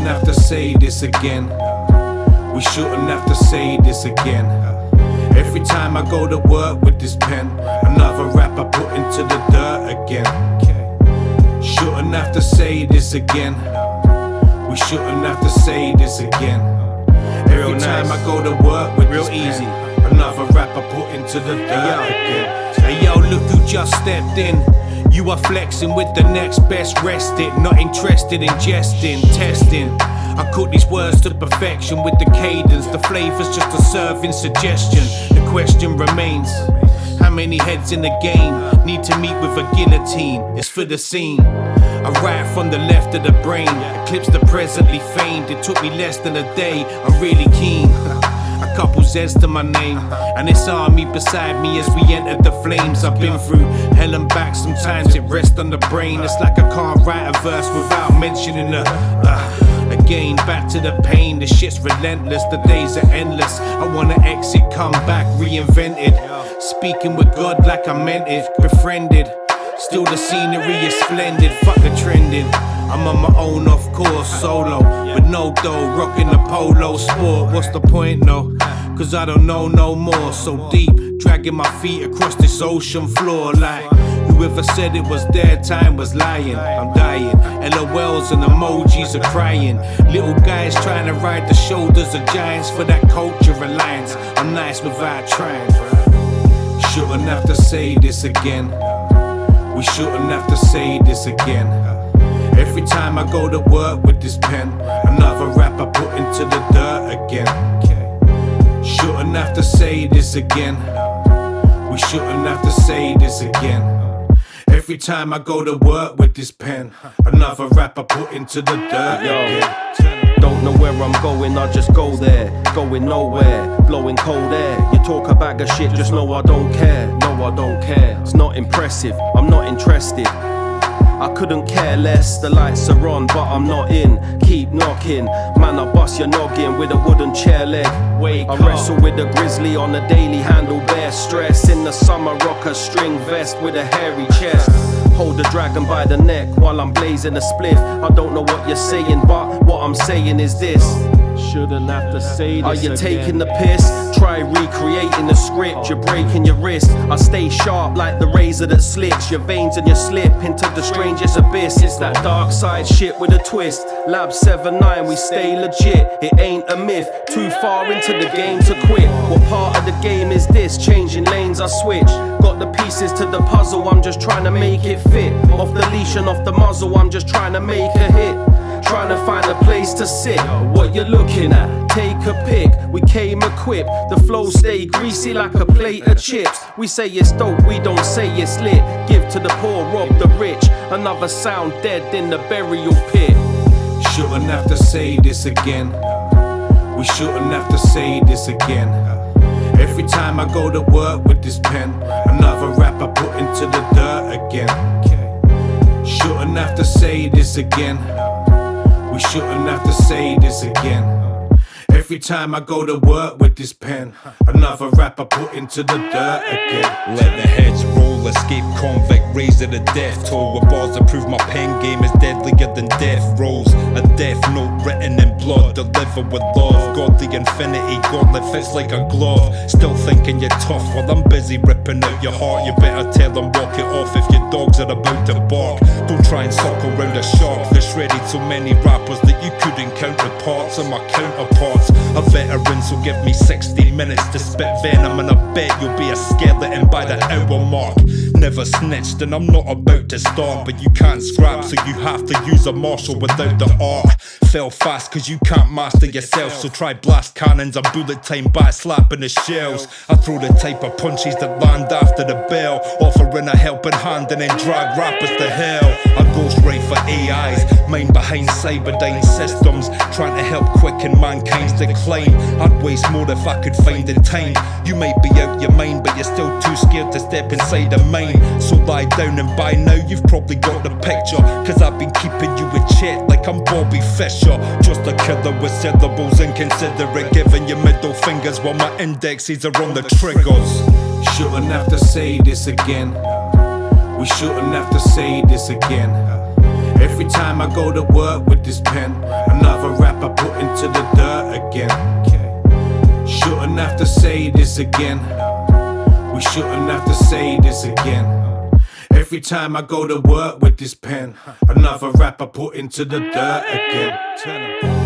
Shouldn't have to say this again. We shouldn't have to say this again. Every time I go to work with this pen, another rapper put into the dirt again. Shouldn't have to say this again. We shouldn't have to say this again. Every time I go to work with this pen, another rapper put into the dirt again. Hey yo, look who just stepped in. You are flexing with the next best, rest it. Not interested in jesting, testing. I cook these words to perfection with the cadence. The flavor's just a serving suggestion. The question remains, how many heads in the game need to meet with a guillotine? It's for the scene. I write from the left of the brain, eclipse the presently famed. It took me less than a day, I'm really keen. A couple Z's to my name, and this army beside me as we entered the flames. I've been through hell and back, sometimes it rests on the brain. It's like I can't write a verse without mentioning the again, back to the pain. The shit's relentless, the days are endless. I wanna exit, come back, reinvented. Speaking with God like I meant it, befriended. Still the scenery is splendid, fuck the trending. I'm on my own, of course, solo, with no dough, rocking the polo sport. What's the point, no? Cause I don't know no more. So deep, dragging my feet across this ocean floor. Like, whoever said it was their time was lying. I'm dying, LOLs and emojis are crying. Little guys trying to ride the shoulders of giants for that culture alliance. I'm nice without trying. Shouldn't have to say this again. We shouldn't have to say this again. Every time I go to work with this pen, another rapper put into the dirt again. Shouldn't have to say this again. We shouldn't have to say this again. Every time I go to work with this pen, another rapper put into the dirt again. Don't know where I'm going, I just go there. Going nowhere, blowing cold air. You talk a bag of shit, just know I don't care. No, I don't care. It's not impressive, I'm not interested. I couldn't care less, the lights are on, but I'm not in. Keep knocking, man, I bust your noggin with a wooden chair leg. I wrestle with a grizzly on a daily, handle bare stress. In the summer, rock a string vest with a hairy chest. Hold the dragon by the neck while I'm blazing a spliff. I don't know what you're saying, but what I'm saying is this. Shouldn't have to say this. Are you taking the piss? Try recreating the script, you're breaking your wrist. I stay sharp like the razor that slits your veins and you slip into the strangest abyss. It's that dark side shit with a twist. Lab 7-9, we stay legit. It ain't a myth, too far into the game to quit. What part of the game is this? Changing lanes, I switch. Got the pieces to the puzzle, I'm just trying to make it fit. Off the leash and off the muzzle, I'm just trying to make a hit. Trying to find a place to sit. What you looking at? Take a pic. We came equipped. The flow stay greasy like a plate of chips. We say it's dope, we don't say it's lit. Give to the poor, rob the rich. Another sound dead in the burial pit. Shouldn't have to say this again. We shouldn't have to say this again. Every time I go to work with this pen, another rapper put into the dirt again. Shouldn't have to say this again. We shouldn't have to say this again. Every time I go to work with this pen, another rapper put into the dirt again. Let the heads roll, escape convict, raise to the death toll. With bars that prove my pen game is deadlier than death rolls. A death note written in blood, delivered with love. God the infinity gauntlet fits like a glove. Still thinking you're tough while I'm busy ripping out your heart. You better tell them walk it off if your dogs are about to bark. Don't try and suckle round a shark. There's shredded so many rappers that you couldn't count the parts of my counterparts. A veteran, so give me 60 minutes to spit venom, and I bet you'll be a skeleton by the hour mark. Never snitched and I'm not about to start, but you can't scrap, so you have to use a marshal without the art. Fell fast cause you can't master yourself, so try blast cannons and bullet time back slapping the shells. I throw the type of punches that land after the bell, offering a helping hand and then drag rappers to hell. I ghostwrite for AIs, mind behind Cyberdyne systems, trying to help quicken mankind's decline. I'd waste more if I could find the time. You might be out your mind, but you're still too scared to step inside a mine. So lie down and by now you've probably got the picture, cause I've been keeping you in check like I'm Bobby Fischer. Just a killer with syllables inconsiderate, giving you middle fingers while my indexes are on the triggers. Shouldn't have to say this again. We shouldn't have to say this again. Every time I go to work with this pen, another rap I put into the dirt again. Shouldn't have to say this again. We shouldn't have to say this again. Every time I go to work with this pen, another rap I put into the dirt again.